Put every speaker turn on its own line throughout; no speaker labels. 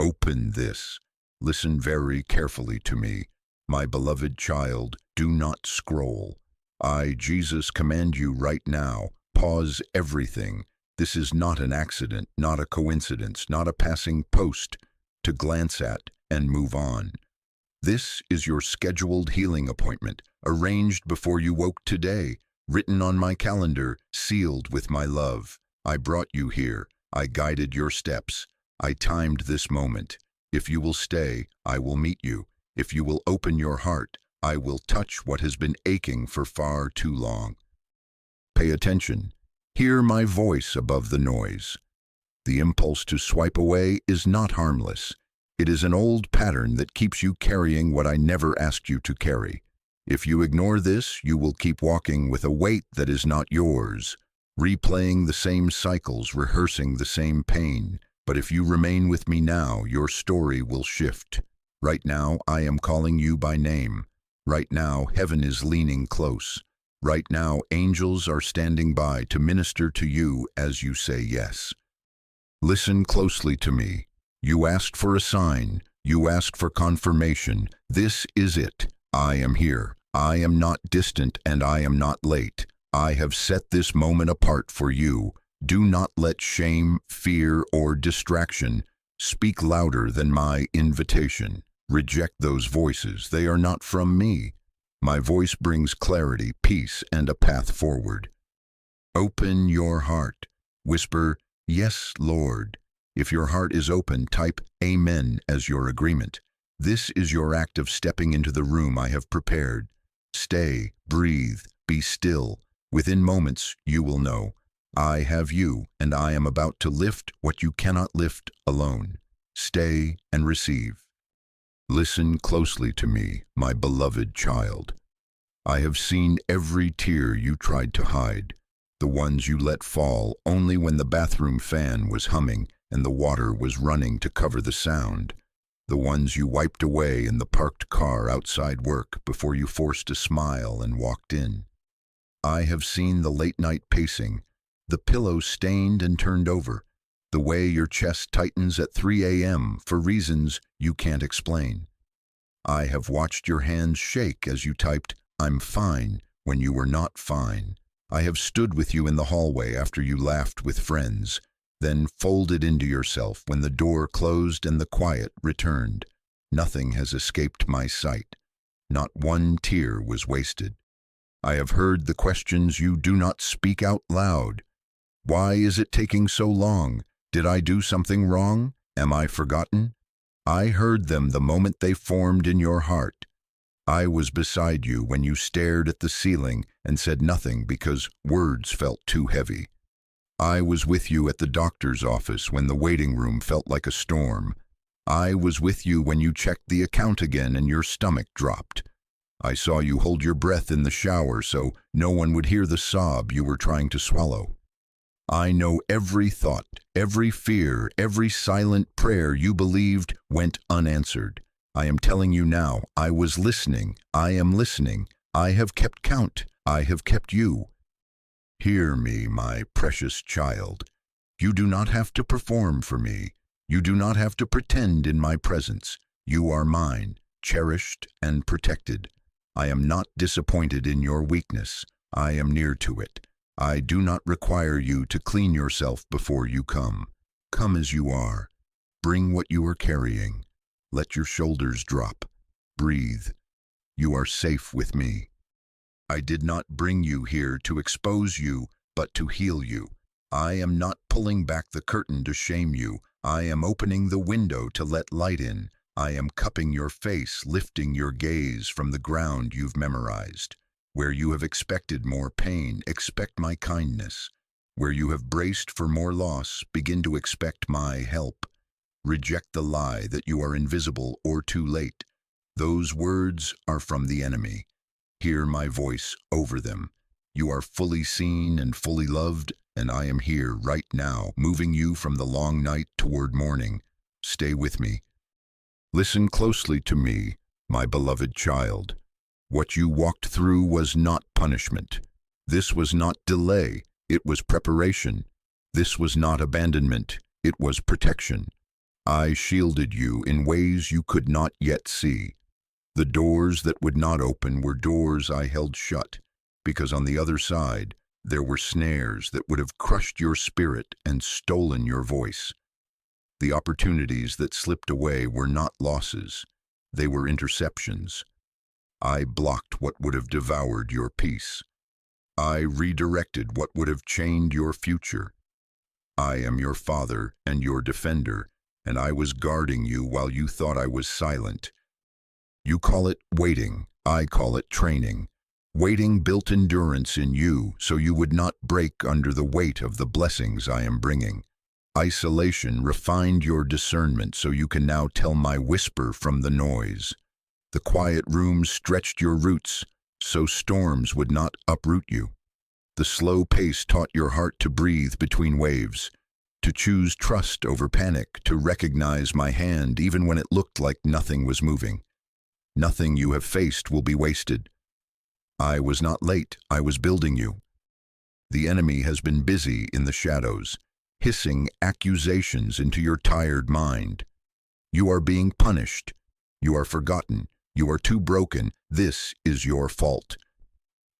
Open this. Listen very carefully to me. My beloved child, do not scroll. I, Jesus, command you right now, pause everything. This is not an accident, not a coincidence, not a passing post to glance at and move on. This is your scheduled healing appointment, arranged before you woke today, written on my calendar, sealed with my love. I brought you here. I guided your steps. I timed this moment. If you will stay, I will meet you. If you will open your heart, I will touch what has been aching for far too long. Pay attention. Hear my voice above the noise. The impulse to swipe away is not harmless. It is an old pattern that keeps you carrying what I never asked you to carry. If you ignore this, you will keep walking with a weight that is not yours, replaying the same cycles, rehearsing the same pain. But if you remain with me now, your story will shift. Right now, I am calling you by name. Right now, heaven is leaning close. Right now, angels are standing by to minister to you as you say yes. Listen closely to me. You asked for a sign. You asked for confirmation. This is it. I am here. I am not distant and I am not late. I have set this moment apart for you. Do not let shame, fear, or distraction speak louder than my invitation. Reject those voices. They are not from me. My voice brings clarity, peace, and a path forward. Open your heart. Whisper, "Yes, Lord." If your heart is open, type "Amen" as your agreement. This is your act of stepping into the room I have prepared. Stay, breathe, be still. Within moments, you will know. I have you, and I am about to lift what you cannot lift alone. Stay and receive. Listen closely to me, my beloved child. I have seen every tear you tried to hide, the ones you let fall only when the bathroom fan was humming and the water was running to cover the sound, the ones you wiped away in the parked car outside work before you forced a smile and walked in. I have seen the late-night pacing, the pillow stained and turned over, the way your chest tightens at 3 a.m. for reasons you can't explain. I have watched your hands shake as you typed, "I'm fine," when you were not fine. I have stood with you in the hallway after you laughed with friends, then folded into yourself when the door closed and the quiet returned. Nothing has escaped my sight. Not one tear was wasted. I have heard the questions you do not speak out loud. Why is it taking so long? Did I do something wrong? Am I forgotten? I heard them the moment they formed in your heart. I was beside you when you stared at the ceiling and said nothing because words felt too heavy. I was with you at the doctor's office when the waiting room felt like a storm. I was with you when you checked the account again and your stomach dropped. I saw you hold your breath in the shower so no one would hear the sob you were trying to swallow. I know every thought, every fear, every silent prayer you believed went unanswered. I am telling you now, I was listening. I am listening. I have kept count. I have kept you. Hear me, my precious child. You do not have to perform for me. You do not have to pretend in my presence. You are mine, cherished and protected. I am not disappointed in your weakness. I am near to it. I do not require you to clean yourself before you come. Come as you are. Bring what you are carrying. Let your shoulders drop. Breathe. You are safe with me. I did not bring you here to expose you, but to heal you. I am not pulling back the curtain to shame you. I am opening the window to let light in. I am cupping your face, lifting your gaze from the ground you've memorized. Where you have expected more pain, expect my kindness. Where you have braced for more loss, begin to expect my help. Reject the lie that you are invisible or too late. Those words are from the enemy. Hear my voice over them. You are fully seen and fully loved, and I am here right now, moving you from the long night toward morning. Stay with me. Listen closely to me, my beloved child. What you walked through was not punishment. This was not delay, it was preparation. This was not abandonment, it was protection. I shielded you in ways you could not yet see. The doors that would not open were doors I held shut, because on the other side there were snares that would have crushed your spirit and stolen your voice. The opportunities that slipped away were not losses, they were interceptions. I blocked what would have devoured your peace. I redirected what would have chained your future. I am your father and your defender, and I was guarding you while you thought I was silent. You call it waiting, I call it training. Waiting built endurance in you so you would not break under the weight of the blessings I am bringing. Isolation refined your discernment so you can now tell my whisper from the noise. The quiet rooms stretched your roots so storms would not uproot you. The slow pace taught your heart to breathe between waves, to choose trust over panic, to recognize my hand even when it looked like nothing was moving. Nothing you have faced will be wasted. I was not late, I was building you. The enemy has been busy in the shadows, hissing accusations into your tired mind. You are being punished. You are forgotten. You are too broken. This is your fault.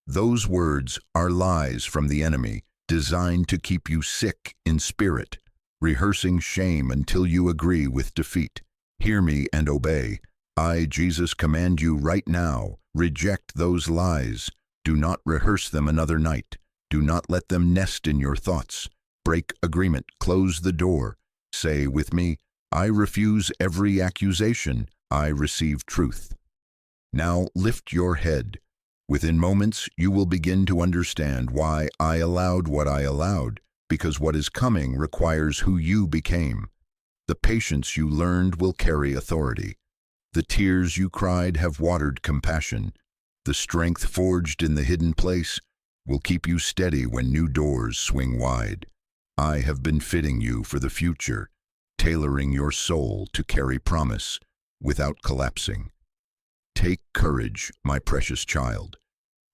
Those words are lies from the enemy, designed to keep you sick in spirit, rehearsing shame until you agree with defeat. Hear me and obey. I, Jesus, command you right now, reject those lies. Do not rehearse them another night. Do not let them nest in your thoughts. Break agreement, close the door. Say with me, I refuse every accusation. I receive truth. Now lift your head. Within moments, you will begin to understand why I allowed what I allowed, because what is coming requires who you became. The patience you learned will carry authority. The tears you cried have watered compassion. The strength forged in the hidden place will keep you steady when new doors swing wide. I have been fitting you for the future, tailoring your soul to carry promise without collapsing. Take courage, my precious child.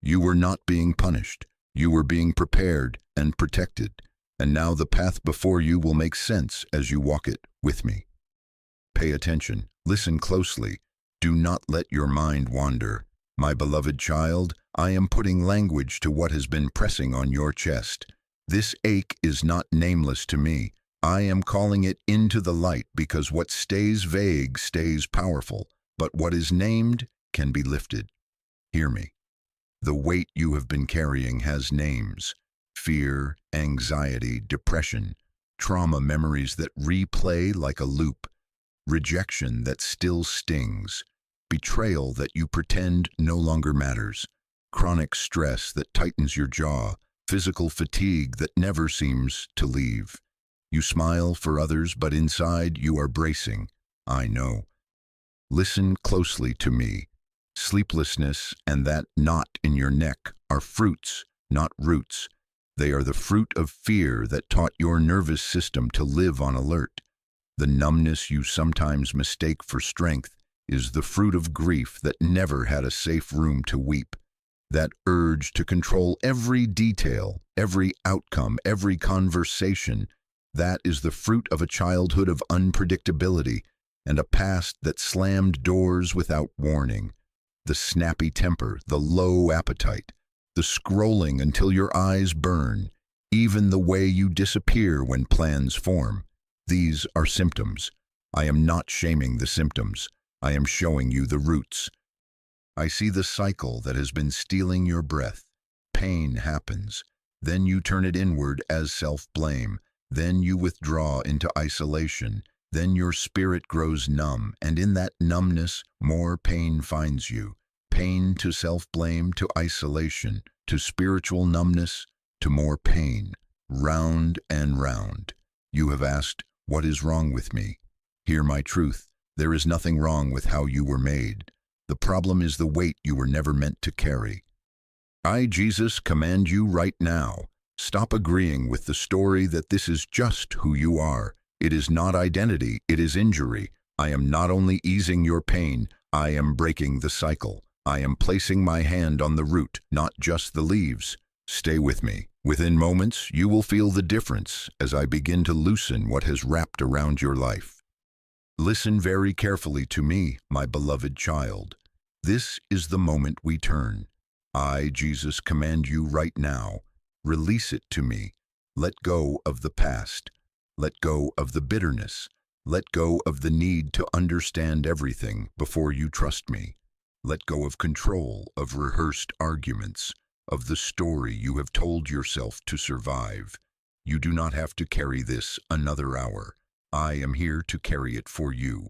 You were not being punished. You were being prepared and protected, and now the path before you will make sense as you walk it with me. Pay attention. Listen closely. Do not let your mind wander. My beloved child, I am putting language to what has been pressing on your chest. This ache is not nameless to me. I am calling it into the light because what stays vague stays powerful, but what is named can be lifted. Hear me. The weight you have been carrying has names: fear, anxiety, depression, trauma memories that replay like a loop, rejection that still stings, betrayal that you pretend no longer matters, chronic stress that tightens your jaw, physical fatigue that never seems to leave. You smile for others, but inside you are bracing. I know. Listen closely to me. Sleeplessness and that knot in your neck are fruits, not roots. They are the fruit of fear that taught your nervous system to live on alert. The numbness you sometimes mistake for strength is the fruit of grief that never had a safe room to weep. That urge to control every detail, every outcome, every conversation, that is the fruit of a childhood of unpredictability and a past that slammed doors without warning. The snappy temper, the low appetite, the scrolling until your eyes burn, even the way you disappear when plans form. These are symptoms. I am not shaming the symptoms. I am showing you the roots. I see the cycle that has been stealing your breath. Pain happens. Then you turn it inward as self-blame. Then you withdraw into isolation. Then your spirit grows numb, and in that numbness, more pain finds you. Pain to self-blame, to isolation, to spiritual numbness, to more pain. Round and round. You have asked, what is wrong with me? Hear my truth. There is nothing wrong with how you were made. The problem is the weight you were never meant to carry. I, Jesus, command you right now. Stop agreeing with the story that this is just who you are. It is not identity, it is injury. I am not only easing your pain, I am breaking the cycle. I am placing my hand on the root, not just the leaves. Stay with me. Within moments, you will feel the difference as I begin to loosen what has wrapped around your life. Listen very carefully to me, my beloved child. This is the moment we turn. I, Jesus, command you right now. Release it to me. Let go of the past. Let go of the bitterness. Let go of the need to understand everything before you trust me. Let go of control, of rehearsed arguments, of the story you have told yourself to survive. You do not have to carry this another hour. I am here to carry it for you.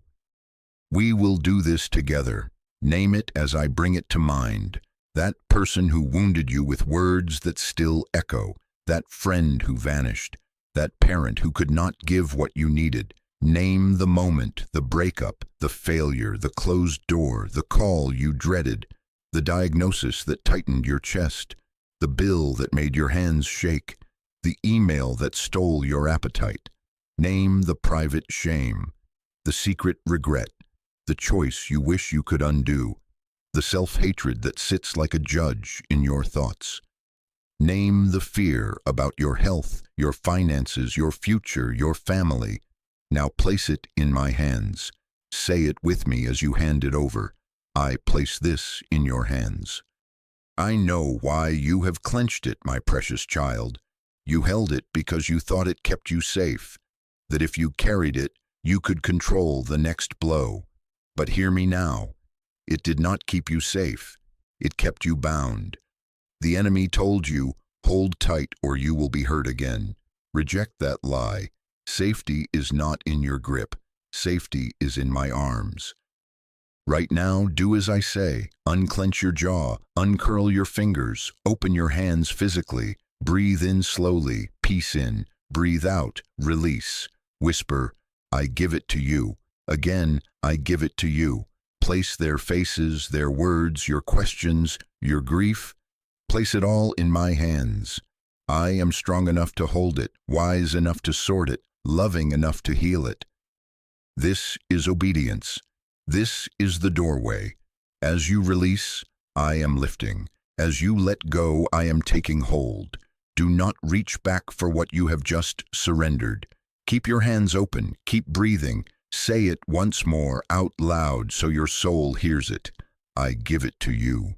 We will do this together. Name it as I bring it to mind. That person who wounded you with words that still echo. That friend who vanished. That parent who could not give what you needed. Name the moment, the breakup, the failure, the closed door, the call you dreaded, the diagnosis that tightened your chest, the bill that made your hands shake, the email that stole your appetite. Name the private shame, the secret regret, the choice you wish you could undo, the self-hatred that sits like a judge in your thoughts. Name the fear about your health, your finances, your future, your family. Now place it in my hands. Say it with me as you hand it over. I place this in your hands. I know why you have clenched it, my precious child. You held it because you thought it kept you safe, that if you carried it, you could control the next blow. But hear me now. It did not keep you safe. It kept you bound. The enemy told you, hold tight or you will be hurt again. Reject that lie. Safety is not in your grip. Safety is in my arms. Right now, do as I say. Unclench your jaw, uncurl your fingers, open your hands physically, breathe in slowly, peace in, breathe out, release. Whisper, I give it to you. Again, I give it to you. Place their faces, their words, your questions, your grief. Place it all in my hands. I am strong enough to hold it, wise enough to sort it, loving enough to heal it. This is obedience. This is the doorway. As you release, I am lifting. As you let go, I am taking hold. Do not reach back for what you have just surrendered. Keep your hands open. Keep breathing. Say it once more out loud so your soul hears it. I give it to you.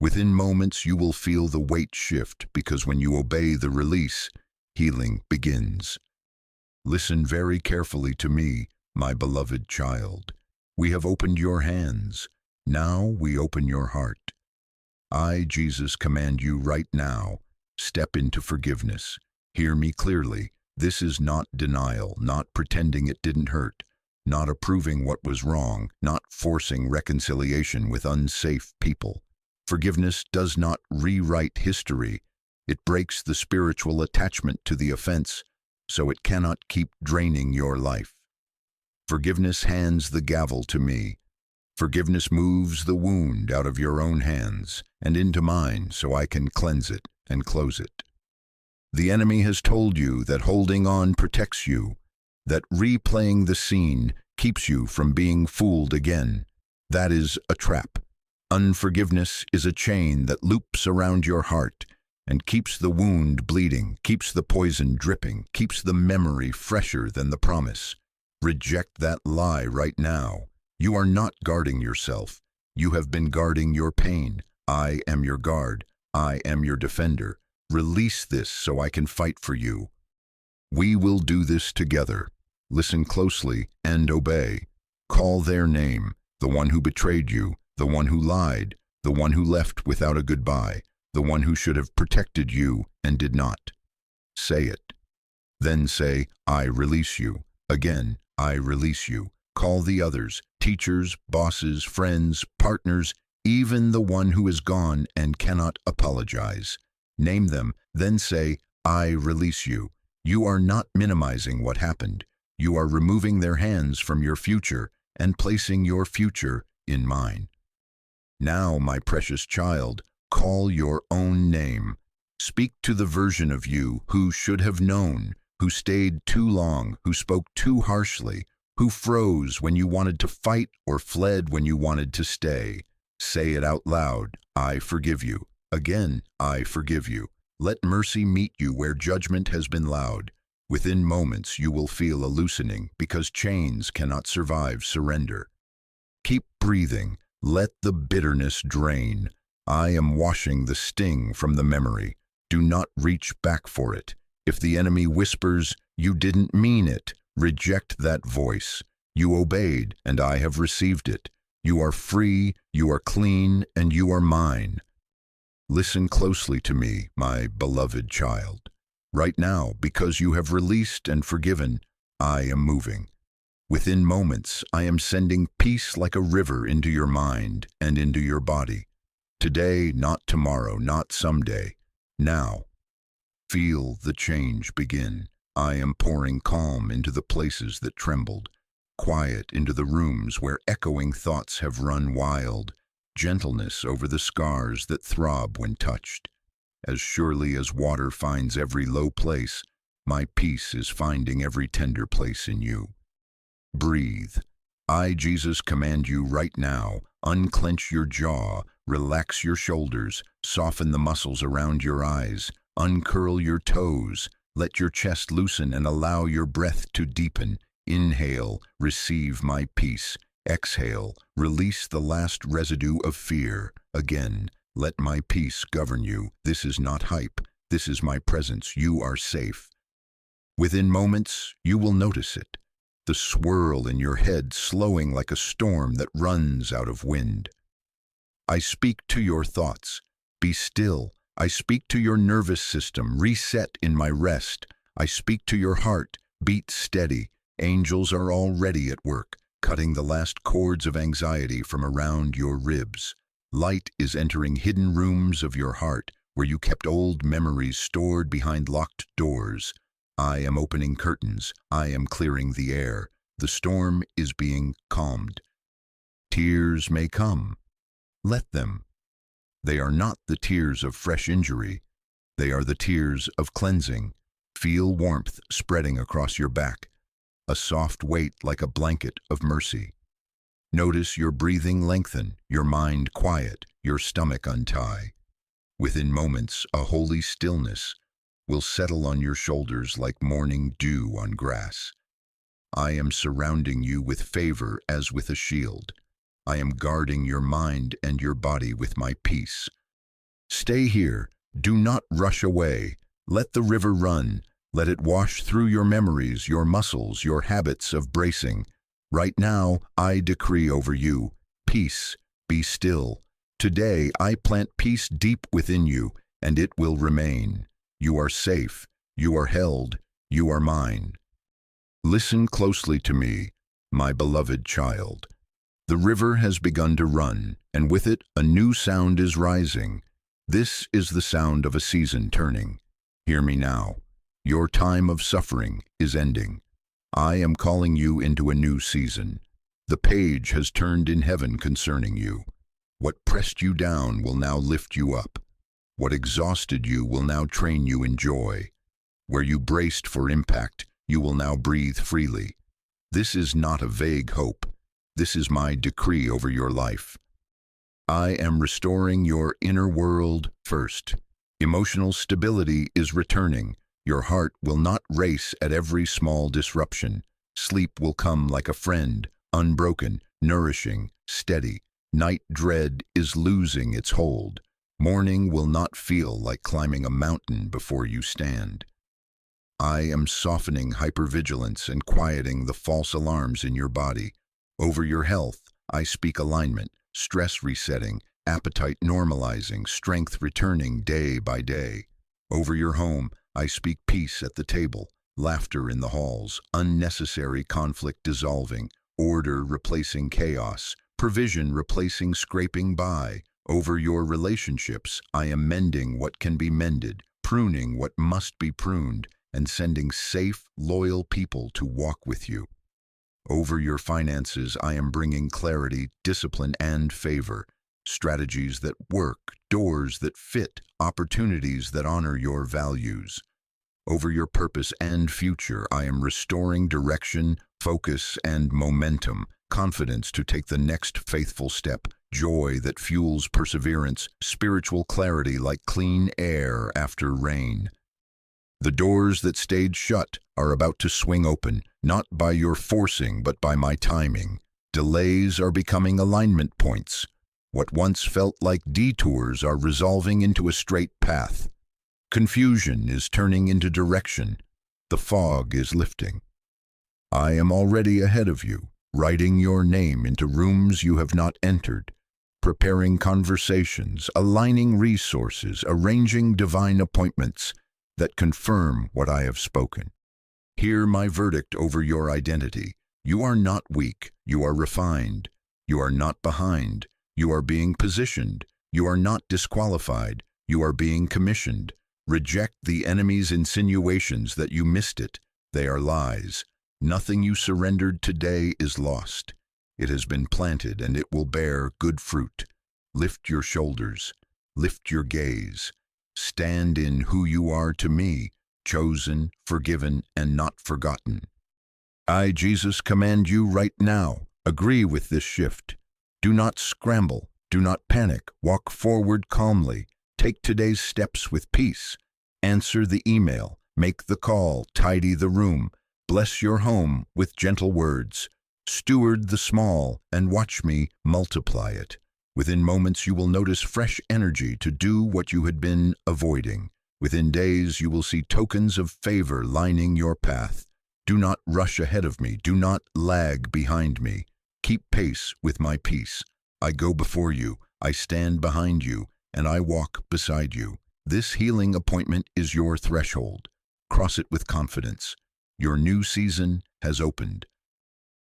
Within moments, you will feel the weight shift because when you obey the release, healing begins. Listen very carefully to me, my beloved child. We have opened your hands. Now we open your heart. I, Jesus, command you right now. Step into forgiveness. Hear me clearly. This is not denial, not pretending it didn't hurt, not approving what was wrong, not forcing reconciliation with unsafe people. Forgiveness does not rewrite history. It breaks the spiritual attachment to the offense, so it cannot keep draining your life. Forgiveness hands the gavel to me. Forgiveness moves the wound out of your own hands and into mine so I can cleanse it and close it. The enemy has told you that holding on protects you, that replaying the scene keeps you from being fooled again. That is a trap. Unforgiveness is a chain that loops around your heart and keeps the wound bleeding, keeps the poison dripping, keeps the memory fresher than the promise. Reject that lie right now. You are not guarding yourself. You have been guarding your pain. I am your guard. I am your defender. Release this so I can fight for you. We will do this together. Listen closely and obey. Call their name, the one who betrayed you, the one who lied, the one who left without a goodbye, the one who should have protected you and did not. Say it. Then say, I release you. Again, I release you. Call the others, teachers, bosses, friends, partners, even the one who is gone and cannot apologize. Name them, then say, I release you. You are not minimizing what happened. You are removing their hands from your future and placing your future in mine. Now, my precious child, call your own name. Speak to the version of you who should have known, who stayed too long, who spoke too harshly, who froze when you wanted to fight or fled when you wanted to stay. Say it out loud, I forgive you. Again, I forgive you. Let mercy meet you where judgment has been loud. Within moments, you will feel a loosening because chains cannot survive surrender. Keep breathing. Let the bitterness drain. I am washing the sting from the memory. Do not reach back for it. If the enemy whispers, "You didn't mean it," reject that voice. You obeyed, and I have received it. You are free, you are clean, and you are mine. Listen closely to me, my beloved child. Right now, because you have released and forgiven, I am moving. Within moments, I am sending peace like a river into your mind and into your body. Today, not tomorrow, not someday. Now. Feel the change begin. I am pouring calm into the places that trembled, quiet into the rooms where echoing thoughts have run wild, gentleness over the scars that throb when touched. As surely as water finds every low place, my peace is finding every tender place in you. Breathe. I, Jesus, command you right now, unclench your jaw, relax your shoulders, soften the muscles around your eyes, uncurl your toes, let your chest loosen and allow your breath to deepen. Inhale, receive my peace. Exhale, release the last residue of fear. Again, let my peace govern you. This is not hype. This is my presence. You are safe. Within moments, you will notice it. The swirl in your head slowing like a storm that runs out of wind. I speak to your thoughts. Be still. I speak to your nervous system. Reset in my rest. I speak to your heart. Beat steady. Angels are already at work, cutting the last cords of anxiety from around your ribs. Light is entering hidden rooms of your heart, where you kept old memories stored behind locked doors. I am opening curtains. I am clearing the air. The storm is being calmed. Tears may come. Let them. They are not the tears of fresh injury. They are the tears of cleansing. Feel warmth spreading across your back, a soft weight like a blanket of mercy. Notice your breathing lengthen, your mind quiet, your stomach untie. Within moments, a holy stillness will settle on your shoulders like morning dew on grass. I am surrounding you with favor as with a shield. I am guarding your mind and your body with my peace. Stay here. Do not rush away. Let the river run. Let it wash through your memories, your muscles, your habits of bracing. Right now, I decree over you, peace, be still. Today, I plant peace deep within you, and it will remain. You are safe. You are held. You are mine. Listen closely to me, my beloved child. The river has begun to run, and with it, a new sound is rising. This is the sound of a season turning. Hear me now. Your time of suffering is ending. I am calling you into a new season. The page has turned in heaven concerning you. What pressed you down will now lift you up. What exhausted you will now train you in joy. Where you braced for impact, you will now breathe freely. This is not a vague hope. This is my decree over your life. I am restoring your inner world first. Emotional stability is returning. Your heart will not race at every small disruption. Sleep will come like a friend, unbroken, nourishing, steady. Night dread is losing its hold. Morning will not feel like climbing a mountain before you stand. I am softening hypervigilance and quieting the false alarms in your body. Over your health, I speak alignment, stress resetting, appetite normalizing, strength returning day by day. Over your home, I speak peace at the table, laughter in the halls, unnecessary conflict dissolving, order replacing chaos, provision replacing scraping by. Over your relationships, I am mending what can be mended, pruning what must be pruned, and sending safe, loyal people to walk with you. Over your finances, I am bringing clarity, discipline, and favor, strategies that work, doors that fit, opportunities that honor your values. Over your purpose and future, I am restoring direction, focus, and momentum, confidence to take the next faithful step, joy that fuels perseverance, spiritual clarity like clean air after rain. The doors that stayed shut are about to swing open, not by your forcing, but by my timing. Delays are becoming alignment points. What once felt like detours are resolving into a straight path. Confusion is turning into direction. The fog is lifting. I am already ahead of you, writing your name into rooms you have not entered, preparing conversations, aligning resources, arranging divine appointments that confirm what I have spoken. Hear my verdict over your identity. You are not weak, you are refined. You are not behind, you are being positioned. You are not disqualified, you are being commissioned. Reject the enemy's insinuations that you missed it. They are lies. Nothing you surrendered today is lost. It has been planted and it will bear good fruit. Lift your shoulders, lift your gaze. Stand in who you are to me, chosen, forgiven, and not forgotten. I, Jesus, command you right now, agree with this shift. Do not scramble, do not panic, walk forward calmly. Take today's steps with peace. Answer the email, make the call, tidy the room. Bless your home with gentle words. Steward the small and watch me multiply it. Within moments you will notice fresh energy to do what you had been avoiding. Within days you will see tokens of favor lining your path. Do not rush ahead of me. Do not lag behind me. Keep pace with my peace. I go before you. I stand behind you, and I walk beside you. This healing appointment is your threshold. Cross it with confidence. Your new season has opened.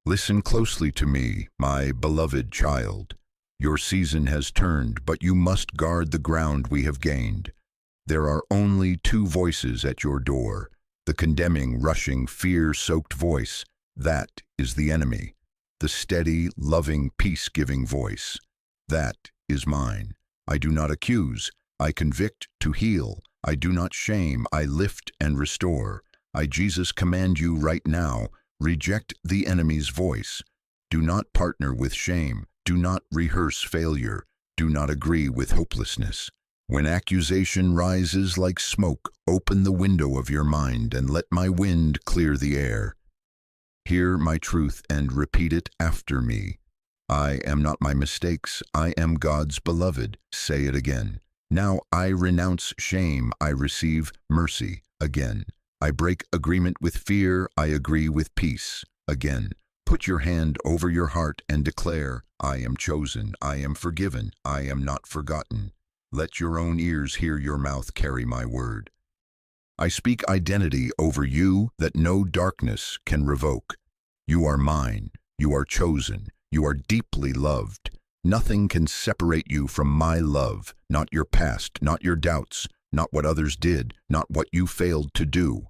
Listen closely to me, my beloved child. Your season has turned, but you must guard the ground we have gained. There are only two voices at your door. The condemning, rushing, fear-soaked voice, that is the enemy. The steady, loving, peace-giving voice, that is mine. I do not accuse, I convict to heal. I do not shame, I lift and restore. I, Jesus, command you right now, reject the enemy's voice. Do not partner with shame. Do not rehearse failure. Do not agree with hopelessness. When accusation rises like smoke, open the window of your mind and let my wind clear the air. Hear my truth and repeat it after me. I am not my mistakes. I am God's beloved. Say it again. Now I renounce shame. I receive mercy. Again. I break agreement with fear. I agree with peace. Again. Put your hand over your heart and declare, I am chosen. I am forgiven. I am not forgotten. Let your own ears hear your mouth carry my word. I speak identity over you that no darkness can revoke. You are mine. You are chosen. You are deeply loved. Nothing can separate you from my love, not your past, not your doubts, not what others did, not what you failed to do.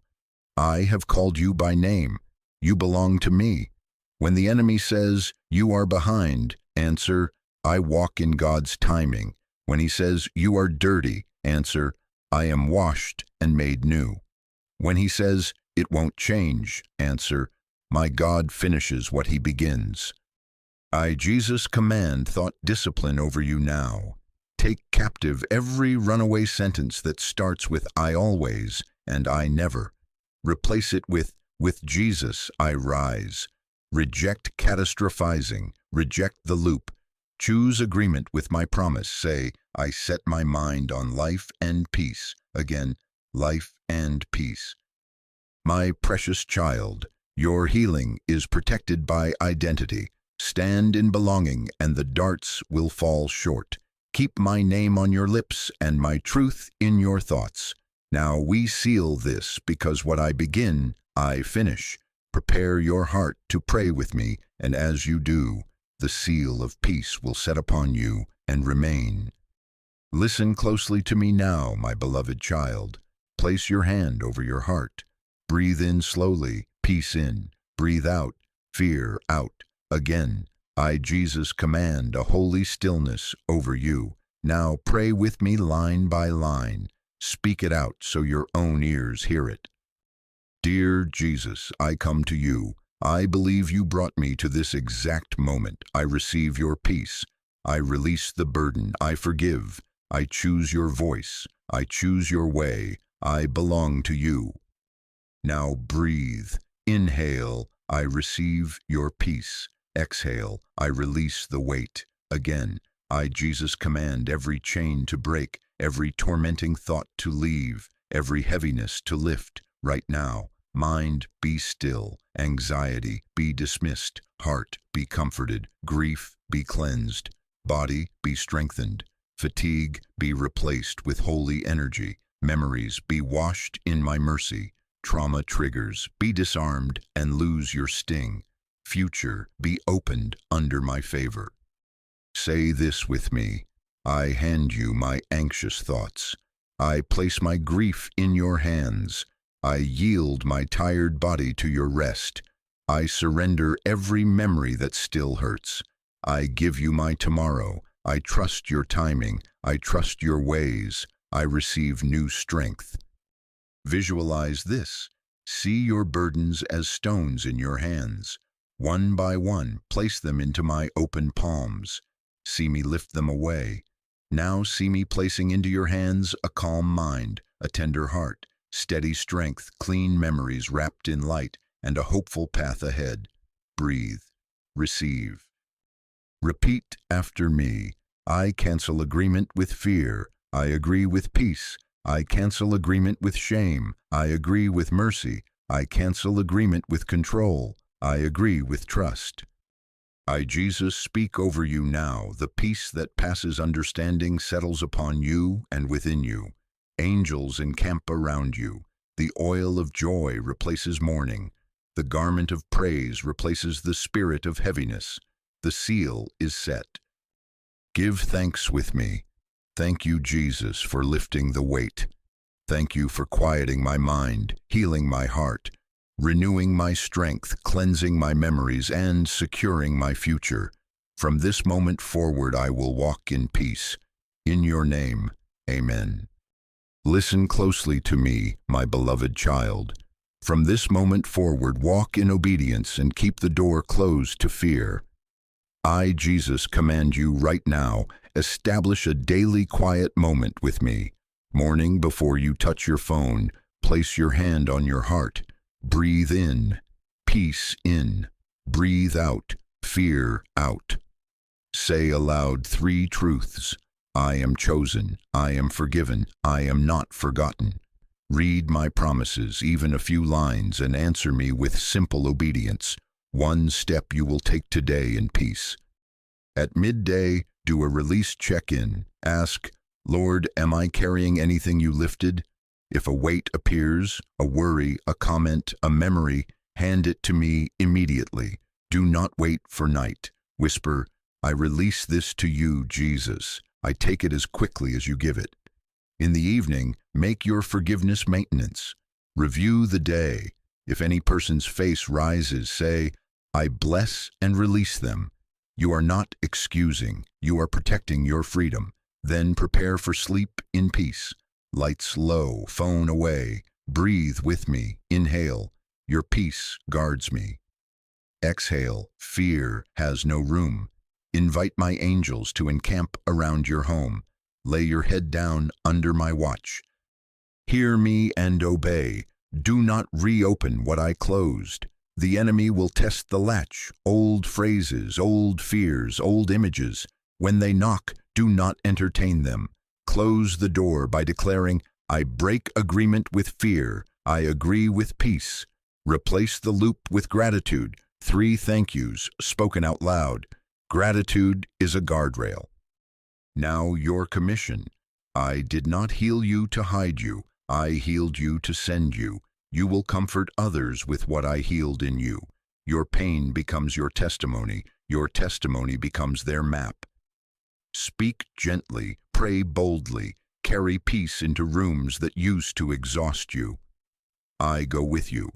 I have called you by name. You belong to me. When the enemy says, you are behind, answer, I walk in God's timing. When he says, you are dirty, answer, I am washed and made new. When he says, it won't change, answer, my God finishes what he begins. I, Jesus, command thought discipline over you now. Take captive every runaway sentence that starts with I always and I never. Replace it with Jesus I rise. Reject catastrophizing. Reject the loop. Choose agreement with my promise. Say, I set my mind on life and peace. Again, life and peace. My precious child, your healing is protected by identity. Stand in belonging, and the darts will fall short. Keep my name on your lips and my truth in your thoughts. Now we seal this, because what I begin, I finish. Prepare your heart to pray with me, and as you do, the seal of peace will set upon you and remain. Listen closely to me now, my beloved child. Place your hand over your heart. Breathe in slowly, peace in. Breathe out, fear out. Again, I, Jesus, command a holy stillness over you. Now pray with me line by line. Speak it out so your own ears hear it. Dear Jesus, I come to you. I believe you brought me to this exact moment. I receive your peace. I release the burden. I forgive. I choose your voice. I choose your way. I belong to you. Now breathe. Inhale, I receive your peace. Exhale, I release the weight. Again, I, Jesus, command every chain to break, every tormenting thought to leave, every heaviness to lift. Right now, mind, be still. Anxiety, be dismissed. Heart, be comforted. Grief, be cleansed. Body, be strengthened. Fatigue, be replaced with holy energy. Memories, be washed in my mercy. Trauma triggers, be disarmed and lose your sting. Future, be opened under my favor. Say this with me. I hand you my anxious thoughts. I place my grief in your hands. I yield my tired body to your rest. I surrender every memory that still hurts. I give you my tomorrow. I trust your timing. I trust your ways. I receive new strength. Visualize this. See your burdens as stones in your hands. One by one, place them into my open palms. See me lift them away. Now see me placing into your hands a calm mind, a tender heart, steady strength, clean memories wrapped in light, and a hopeful path ahead. Breathe. Receive. Repeat after me. I cancel agreement with fear. I agree with peace. I cancel agreement with shame. I agree with mercy. I cancel agreement with control. I agree with trust. I, Jesus, speak over you now. The peace that passes understanding settles upon you and within you. Angels encamp around you. The oil of joy replaces mourning. The garment of praise replaces the spirit of heaviness. The seal is set. Give thanks with me. Thank you, Jesus, for lifting the weight. Thank you for quieting my mind, healing my heart, renewing my strength, cleansing my memories, and securing my future. From this moment forward, I will walk in peace. In your name, amen. Listen closely to me, my beloved child. From this moment forward, walk in obedience and keep the door closed to fear. I, Jesus, command you right now, establish a daily quiet moment with me. Morning, before you touch your phone, place your hand on your heart. Breathe in, peace in. Breathe out, fear out. Say aloud 3 truths. I am chosen, I am forgiven, I am not forgotten. Read my promises, even a few lines, and answer me with simple obedience. One step you will take today in peace. At midday, do a release check-in. Ask, Lord, am I carrying anything you lifted? If a weight appears, a worry, a comment, a memory, hand it to me immediately. Do not wait for night. Whisper, I release this to you, Jesus. I take it as quickly as you give it. In the evening, make your forgiveness maintenance. Review the day. If any person's face rises, say, I bless and release them. You are not excusing, you are protecting your freedom. Then prepare for sleep in peace. Lights low, phone away. Breathe with me. Inhale. Your peace guards me. Exhale. Fear has no room. Invite my angels to encamp around your home. Lay your head down under my watch. Hear me and obey. Do not reopen what I closed. The enemy will test the latch. Old phrases, old fears, old images. When they knock, do not entertain them. Close the door by declaring, I break agreement with fear. I agree with peace. Replace the loop with gratitude. 3 thank yous spoken out loud. Gratitude is a guardrail. Now your commission. I did not heal you to hide you. I healed you to send you. You will comfort others with what I healed in you. Your pain becomes your testimony. Your testimony becomes their map. Speak gently, pray boldly, carry peace into rooms that used to exhaust you. I go with you.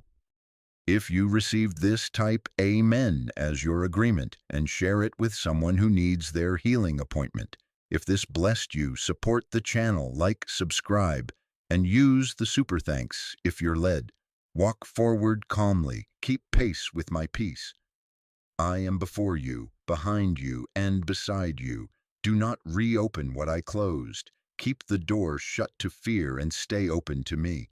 If you received this, type Amen as your agreement and share it with someone who needs their healing appointment. If this blessed you, support the channel, like, subscribe, and use the super thanks if you're led. Walk forward calmly, keep pace with my peace. I am before you, behind you, and beside you. Do not reopen what I closed. Keep the door shut to fear and stay open to me.